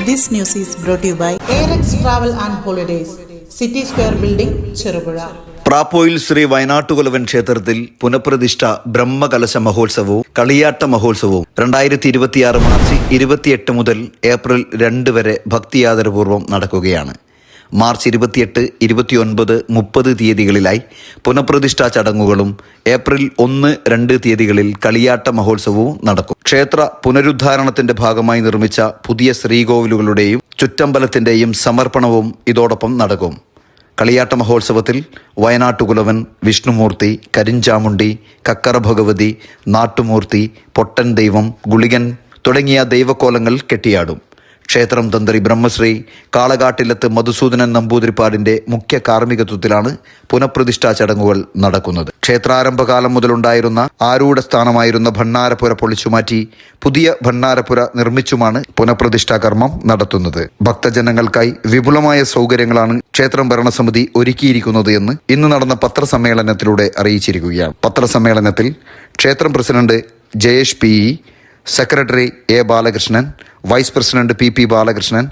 This news is brought to you by ARX Travel and Holidays, City Square Building, Cherupuzha. പ്രാപ്പോയിൽ Shri Wayanattukulavan ക്ഷേത്രത്തിൽ പുനഃപ്രതിഷ്ഠ Brahmakalasha മഹോത്സവവും കളിയാട്ട മഹോത്സവവും 2026 March 28 മുതൽ April 2 വരെ ഭക്തിയാദരപൂർവ്വം നടക്കുകയാണ്. March 28, 29, 30 തീയതികളിലായി പുനഃപ്രതിഷ്ഠാ ചടങ്ങുകളും April 1, 2 തീയതികളിൽ കളിയാട്ട മഹോത്സവവും നടക്കും. ക്ഷേത്ര പുനരുദ്ധാരണത്തിന്റെ ഭാഗമായി നിർമ്മിച്ച പുതിയ ശ്രീകോവിലുകളുടെയും ചുറ്റമ്പലത്തിന്റെയും സമർപ്പണവും ഇതോടൊപ്പം നടക്കും. കളിയാട്ട മഹോത്സവത്തിൽ വയനാട്ടുകുലവൻ, വിഷ്ണുമൂർത്തി, കരിഞ്ചാമുണ്ടി, കക്കറ ഭഗവതി, നാട്ടുമൂർത്തി, പൊട്ടൻ ദൈവം, ഗുളികൻ തുടങ്ങിയ ദൈവക്കോലങ്ങൾ കെട്ടിയാടും. ക്ഷേത്രം തന്ത്രി ബ്രഹ്മശ്രീ കാളകാട്ടിലത്ത് മധുസൂദനൻ നമ്പൂതിരിപ്പാടിന്റെ മുഖ്യ കാർമ്മികത്വത്തിലാണ് പുനഃപ്രതിഷ്ഠാ ചടങ്ങുകൾ നടക്കുന്നത്. ക്ഷേത്രാരംഭകാലം മുതലുണ്ടായിരുന്ന ആരൂഢ സ്ഥാനമായിരുന്ന ഭണ്ണാരപ്പുര പൊളിച്ചുമാറ്റി പുതിയ ഭണ്ണാരപ്പുര നിർമ്മിച്ചുമാണ് പുനഃപ്രതിഷ്ഠാ കർമ്മം നടത്തുന്നത്. ഭക്തജനങ്ങൾക്കായി വിപുലമായ സൗകര്യങ്ങളാണ് ക്ഷേത്രം ഭരണസമിതി ഒരുക്കിയിരിക്കുന്നത് എന്ന് ഇന്ന് നടന്ന പത്രസമ്മേളനത്തിലൂടെ അറിയിച്ചിരിക്കുകയാണ്. പത്രസമ്മേളനത്തിൽ ക്ഷേത്രം president Jayesh P, secretary A Balakrishnan, vice president P Balakrishnan,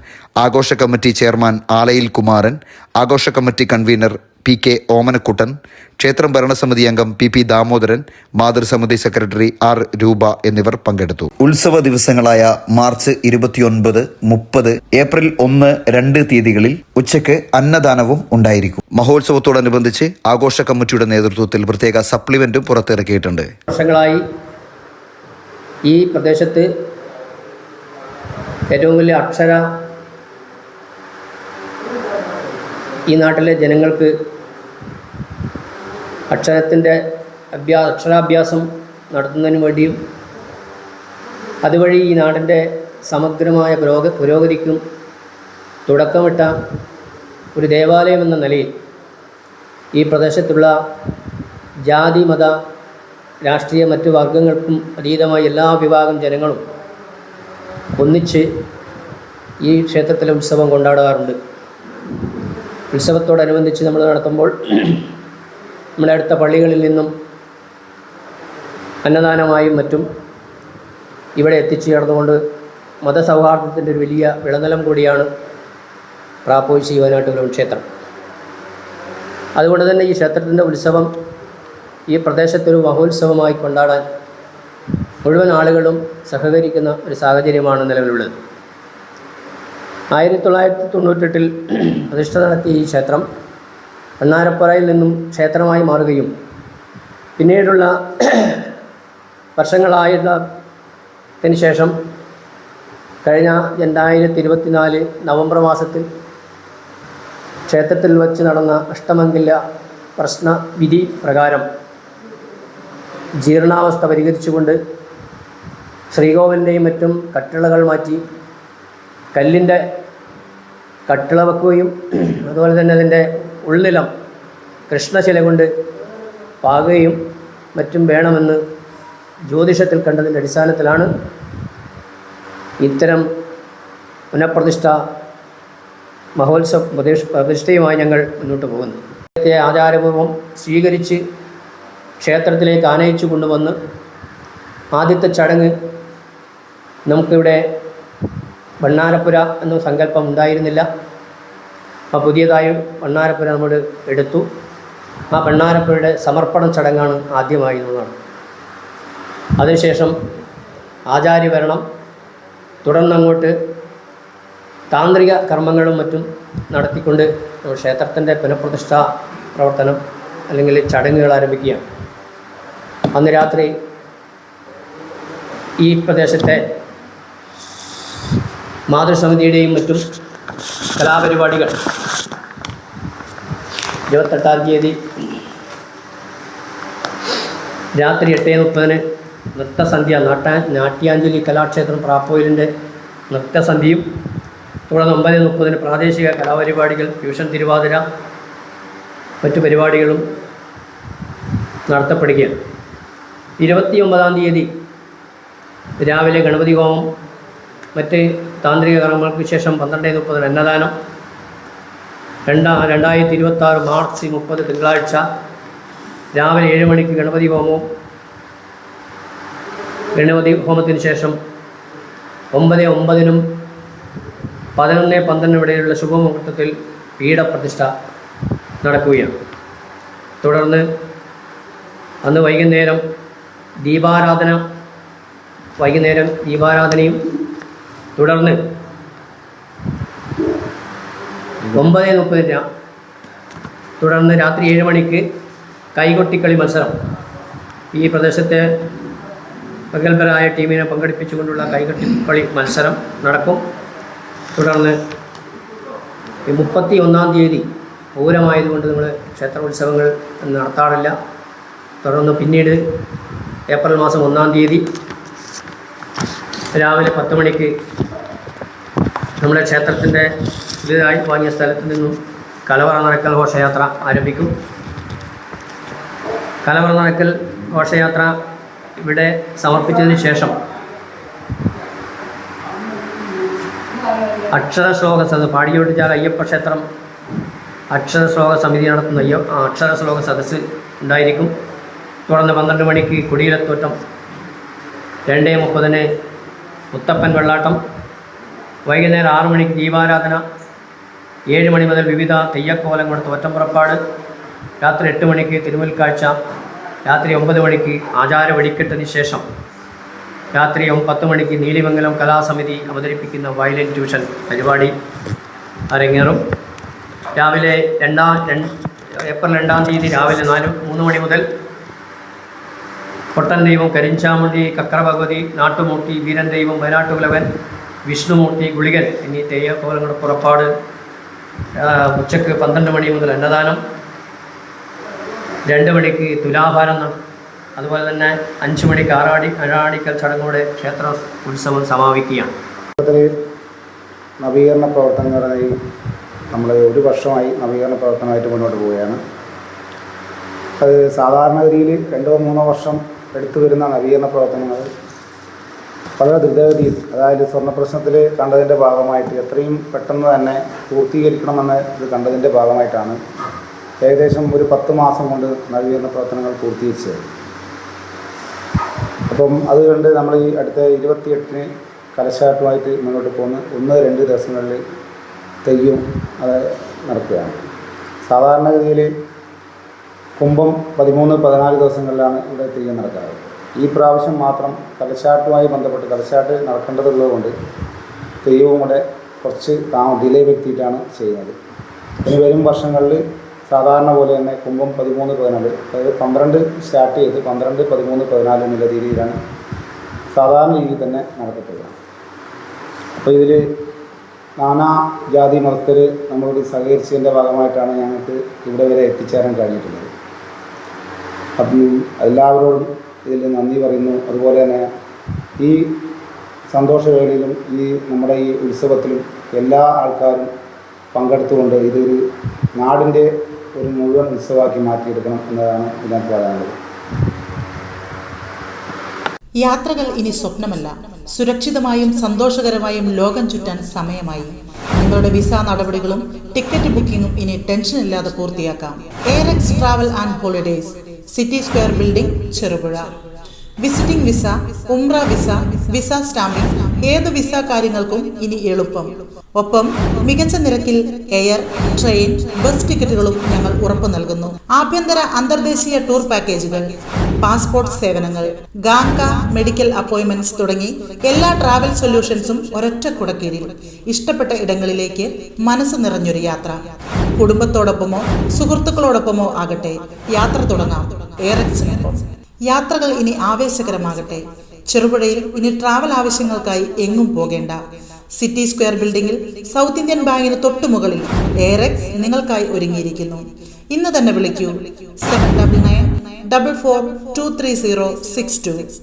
ആഘോഷ കമ്മിറ്റി ചെയർമാൻ ആലയിൽ കുമാരൻ, ആഘോഷ കമ്മിറ്റി കൺവീനർ PK ഓമനക്കുട്ടൻ, ക്ഷേത്രം ഭരണസമിതി അംഗം പി ദാമോദരൻ, മാതൃസമിതി സെക്രട്ടറി R രൂപ എന്നിവർ പങ്കെടുത്തു. ഉത്സവ ദിവസങ്ങളായ മാർച്ച് 29, 30, ഏപ്രിൽ 1, 2 തീയതികളിൽ ഉച്ചയ്ക്ക് അന്നദാനവും ഉണ്ടായിരിക്കും. മഹോത്സവത്തോടനുബന്ധിച്ച് ആഘോഷ കമ്മിറ്റിയുടെ നേതൃത്വത്തിൽ പ്രത്യേക സപ്ലിമെന്റും പുറത്തിറക്കിയിട്ടുണ്ട്. വർഷങ്ങളായി ഈ പ്രദേശത്ത് ഏറ്റവും വലിയ ഈ നാട്ടിലെ ജനങ്ങൾക്ക് അക്ഷരാഭ്യാസം നടത്തുന്നതിന് വേണ്ടിയും അതുവഴി ഈ നാടിൻ്റെ സമഗ്രമായ പുരോഗതിക്കും തുടക്കമിട്ട ഒരു ദേവാലയം എന്ന നിലയിൽ ഈ പ്രദേശത്തുള്ള ജാതി, മത, രാഷ്ട്രീയ മറ്റു വർഗങ്ങൾക്കും അതീതമായ എല്ലാ വിഭാഗം ജനങ്ങളും ഒന്നിച്ച് ഈ ക്ഷേത്രത്തിലെ ഉത്സവം കൊണ്ടാടാറുണ്ട്. ഉത്സവത്തോടനുബന്ധിച്ച് നമ്മൾ നടത്തുമ്പോൾ നമ്മുടെ അടുത്ത പള്ളികളിൽ നിന്നും അന്നദാനമായും മറ്റും ഇവിടെ എത്തിച്ചേർന്നുകൊണ്ട് മതസൗഹാർദ്ദത്തിൻ്റെ ഒരു വലിയ വിളനിലം കൂടിയാണ് പ്രാപ്പോയി ശ്രീ വയനാട്ടുകുലവൻ ക്ഷേത്രം. അതുകൊണ്ട് തന്നെ ഈ ക്ഷേത്രത്തിൻ്റെ ഉത്സവം ഈ പ്രദേശത്തൊരു മഹോത്സവമായി കൊണ്ടാടാൻ മുഴുവൻ ആളുകളും സഹകരിക്കുന്ന ഒരു സാഹചര്യമാണ് നിലവിലുള്ളത്. 1998 പ്രതിഷ്ഠ നടത്തിയ ഈ ക്ഷേത്രം ഭണ്ണാരപ്പുരയിൽ നിന്നും ക്ഷേത്രമായി മാറുകയും പിന്നീടുള്ള വർഷങ്ങളായതിന് ശേഷം കഴിഞ്ഞ 2024 നവംബർ മാസത്തിൽ ക്ഷേത്രത്തിൽ വച്ച് നടന്ന അഷ്ടമംഗല്യ പ്രശ്ന വിധി പ്രകാരം ജീർണാവസ്ഥ പരിഹരിച്ചുകൊണ്ട് ശ്രീകോവിലിൻ്റെയും മറ്റും കട്ടിളകൾ മാറ്റി കല്ലിൻ്റെ കട്ടിള വെക്കുകയും അതുപോലെ തന്നെ അതിൻ്റെ ഉള്ളിലം കൃഷ്ണശില കൊണ്ട് പാകുകയും മറ്റും വേണമെന്ന് ജ്യോതിഷത്തിൽ കണ്ടതിൻ്റെ അടിസ്ഥാനത്തിലാണ് ഇത്തരം പുനഃപ്രതിഷ്ഠ പ്രതിഷ്ഠയുമായി ഞങ്ങൾ മുന്നോട്ട് പോകുന്നത്. ആചാരപൂർവ്വം സ്വീകരിച്ച് ക്ഷേത്രത്തിലേക്ക് ആനയിച്ചു കൊണ്ടുവന്ന് ആദ്യത്തെ ചടങ്ങ് നമുക്കിവിടെ ഭണ്ണാരപ്പുര എന്ന സങ്കല്പം ഉണ്ടായിരുന്നില്ല. ആ പുതിയതായി ഭണ്ണാരപ്പുര നമ്മൾ എടുത്തു. ആ ഭണ്ണാരപ്പുരയുടെ സമർപ്പണ ചടങ്ങാണ് ആദ്യമായി നടന്നത്. അതിനുശേഷം ആചാര്യഭരണം, തുടർന്നങ്ങോട്ട് താന്ത്രിക കർമ്മങ്ങളും മറ്റും നടത്തിക്കൊണ്ട് ക്ഷേത്രത്തിൻ്റെ പുനഃപ്രതിഷ്ഠാ പ്രവർത്തനം അല്ലെങ്കിൽ ചടങ്ങുകൾ ആരംഭിക്കുകയാണ്. അന്ന് രാത്രി ഈ പ്രദേശത്തെ മാതൃസമിതിയുടെയും മറ്റും കലാപരിപാടികൾ 28-ാം തീയതി രാത്രി 8:30 നൃത്തസന്ധ്യ നാട്യാഞ്ജലി കലാക്ഷേത്രം പ്രാപ്പോയിലിൻ്റെ നൃത്തസന്ധ്യയും തുടർന്ന് 9:30 പ്രാദേശിക കലാപരിപാടികൾ, ഫ്യൂഷൻ തിരുവാതിര, മറ്റു പരിപാടികളും നടത്തപ്പെടുകയാണ്. 29-ാം തീയതി രാവിലെ ഗണപതി ഹോമം, മറ്റ് താന്ത്രിക കർമ്മങ്ങൾക്ക് ശേഷം 12:30 അന്നദാനം. 2026 മാർച്ച് 30 തിങ്കളാഴ്ച രാവിലെ 7 മണിക്ക് ഗണപതി ഹോമവും ഗണപതി ഹോമത്തിന് ശേഷം 9:09 11-12 ഇടയിലുള്ള ശുഭമുഹൂർത്തത്തിൽ പീഠപ്രതിഷ്ഠ നടക്കുകയാണ്. തുടർന്ന് അന്ന് വൈകുന്നേരം ദീപാരാധനയും തുടർന്ന് 9:30 തുടർന്ന് രാത്രി 7 മണിക്ക് കൈകൊട്ടിക്കളി മത്സരം. ഈ പ്രദേശത്തെ പ്രഗത്ഭരായ ടീമിനെ പങ്കെടുപ്പിച്ചുകൊണ്ടുള്ള കൈകൊട്ടിക്കളി മത്സരം നടക്കും. തുടർന്ന് 31-ാം തീയതി പൂരമായതുകൊണ്ട് നമ്മൾ ക്ഷേത്രോത്സവങ്ങൾ നടത്താറില്ല. തുടർന്ന് പിന്നീട് ഏപ്രിൽ മാസം 1-ാം തീയതി രാവിലെ 10 മണിക്ക് നമ്മുടെ ക്ഷേത്രത്തിൻ്റെ പുതിയതായി വാങ്ങിയ സ്ഥലത്ത് നിന്നും കലവറ നടക്കൽ ഘോഷയാത്ര ആരംഭിക്കും. കലവറ നടക്കൽ ഘോഷയാത്ര ഇവിടെ സമർപ്പിച്ചതിന് ശേഷം അക്ഷരശ്ലോക സദസ്സ് പാടിയോട്ടിച്ചാൽ അയ്യപ്പ ക്ഷേത്രം അക്ഷരശ്ലോക സമിതി നടത്തുന്ന അക്ഷരശ്ലോക സദസ്സ് ഉണ്ടായിരിക്കും. തുടർന്ന് 12 മണിക്ക് കുടിയിലത്തോറ്റം, 2:30 മുത്തപ്പൻ വെള്ളാട്ടം, വൈകുന്നേരം 6 മണിക്ക് ദീപാരാധന, 7 മണി മുതൽ വിവിധ തെയ്യക്കോലങ്ങളുടെ തോറ്റംപുറപ്പാട്, രാത്രി 8 മണിക്ക് തിരുമുൽക്കാഴ്ച, രാത്രി 9 മണിക്ക് ആചാര വെടിക്കെട്ടിന് ശേഷം രാത്രി 10 മണിക്ക് നീലിമംഗലം കലാസമിതി അവതരിപ്പിക്കുന്ന വയലിൻ ട്യൂഷൻ പരിപാടി അരങ്ങേറും. രാവിലെ ഏപ്രിൽ 2-ാം തീയതി രാവിലെ 3 മണി മുതൽ കൊട്ടൻ ദൈവം, കരിഞ്ചാമുണ്ടി, കക്രഭഗവതി, നാട്ടുമൂർത്തി, വീരൻ ദൈവം, വയനാട്ടുകുലവൻ, വിഷ്ണുമൂർത്തി, ഗുളികൻ എന്നീ തെയ്യക്കോലങ്ങളുടെ പുറപ്പാട്. ഉച്ചക്ക് 12 മണി മുതൽ അന്നദാനം, 2 മണിക്ക് തുലാഭാരം, അതുപോലെ തന്നെ 5 മണിക്ക് ആറാടിക്കൽ ചടങ്ങോടെ ക്ഷേത്ര ഉത്സവം സമാപിക്കുകയാണ്. നവീകരണ പ്രവർത്തനങ്ങളായി നമ്മൾ 1 വർഷമായി നവീകരണ പ്രവർത്തനമായിട്ട് മുന്നോട്ട് പോവുകയാണ്. അത് സാധാരണഗതിയിൽ 2-3 വർഷം എടുത്തു വരുന്ന നവീകരണ പ്രവർത്തനങ്ങൾ വളരെ ദ്രുതഗതിയിൽ, അതായത് സ്വർണ്ണ പ്രശ്നത്തിൽ കണ്ടതിൻ്റെ ഭാഗമായിട്ട് എത്രയും പെട്ടെന്ന് തന്നെ പൂർത്തീകരിക്കണമെന്ന് ഇത് കണ്ടതിൻ്റെ ഭാഗമായിട്ടാണ് ഏകദേശം ഒരു 10 മാസം കൊണ്ട് നവീകരണ പ്രവർത്തനങ്ങൾ പൂർത്തീകരിച്ചത്. അപ്പം അതുകൊണ്ട് നമ്മൾ ഈ അടുത്ത 28-ന് കലശാട്ടുമായിട്ട് മുന്നോട്ട് പോകുന്ന 1-2 ദിവസങ്ങളിൽ തെയ്യം അത് നടക്കുകയാണ്. സാധാരണഗതിയിൽ കുംഭം 13-14 ദിവസങ്ങളിലാണ് ഇവിടെ തെയ്യം നടക്കാറ്. ഈ പ്രാവശ്യം മാത്രം കലശാട്ടുമായി ബന്ധപ്പെട്ട് കലശാട്ട് നടക്കേണ്ടതുള്ളതുകൊണ്ട് തെയ്യവും കൂടെ കുറച്ച് ഡിലേ വരുത്തിയിട്ടാണ് ചെയ്യുന്നത്. ഇനി വരും വർഷങ്ങളിൽ സാധാരണ പോലെ തന്നെ കുംഭം 13-14, അതായത് 12 സ്റ്റാർട്ട് ചെയ്ത് 12, 13, 14 എന്നുള്ള രീതിയിലാണ് സാധാരണ രീതിയിൽ തന്നെ നടക്കപ്പെടുക. അപ്പോൾ ഇതിൽ നാനാ ജാതി മതസ്ഥർ നമ്മളോട് സഹകരിച്ചതിൻ്റെ ഭാഗമായിട്ടാണ് ഞങ്ങൾക്ക് ഇവിടെ വരെ എത്തിച്ചേരാൻ കഴിഞ്ഞിട്ടുള്ളത്. അപ്പം എല്ലാവരോടും ഇതിൽ നന്ദി പറയുന്നു. അതുപോലെ തന്നെ ഈ സന്തോഷവേളയിലും ഈ നമ്മുടെ ഈ ഉത്സവത്തിലും എല്ലാ ആൾക്കാരും പങ്കെടുത്തുകൊണ്ട് ഇതൊരു നാടിൻ്റെ ഒരു മുഴുവൻ ഉത്സവമാക്കി മാറ്റിയെടുക്കണം എന്നതാണ് ഇതിനകത്ത് പറയാനുള്ളത്. യാത്രകൾ ഇനി സ്വപ്നമല്ല, സുരക്ഷിതമായും സന്തോഷകരമായും ലോകം ചുറ്റാൻ സമയമായി. നിങ്ങളുടെ വിസ നടപടികളും ടിക്കറ്റ് ബുക്കിംഗും ഇനി ടെൻഷൻ ഇല്ലാതെ പൂർത്തിയാക്കാം. Airex travel and holidays, city square building, Cherupuzha. Visiting visa, ഉംറ വിസ, വിസ സ്റ്റാമ്പിംഗ്, ഏത് വിസ കാര്യങ്ങൾക്കും ഇനി എളുപ്പം. ഒപ്പം മികച്ച നിരക്കിൽ എയർ, ട്രെയിൻ, ബസ് ടിക്കറ്റുകളും ഞങ്ങൾ ഉറപ്പു നൽകുന്നു. ആഭ്യന്തര അന്തർദേശീയ ടൂർ പാക്കേജുകൾ, പാസ്പോർട്ട് സേവനങ്ങൾ, ഗാംക മെഡിക്കൽ അപ്പോയിന്റ്മെന്റ്സ് തുടങ്ങി എല്ലാ ട്രാവൽ സൊല്യൂഷൻസും ഒരൊറ്റ കുടക്കീഴിൽ. ഇഷ്ടപ്പെട്ട ഇടങ്ങളിലേക്ക് മനസ്സ് നിറഞ്ഞൊരു യാത്ര. കുടുംബത്തോടൊപ്പമോ സുഹൃത്തുക്കളോടൊപ്പമോ ആകട്ടെ, യാത്ര തുടങ്ങാം എയറെക്സിനൊപ്പം. യാത്രകൾ ഇനി ആവേശകരമാകട്ടെ. ചെറുപുഴയിൽ ഇനി ട്രാവൽ ആവശ്യങ്ങൾക്കായി എങ്ങും പോകേണ്ട. സിറ്റി സ്ക്വയർ ബിൽഡിംഗിൽ സൗത്ത് ഇന്ത്യൻ ബാങ്കിന് തൊട്ടുമുകളിൽ എയറെക്സ് നിങ്ങൾക്കായി ഒരുങ്ങിയിരിക്കുന്നു. ഇന്ന് തന്നെ വിളിക്കൂ 7994423062.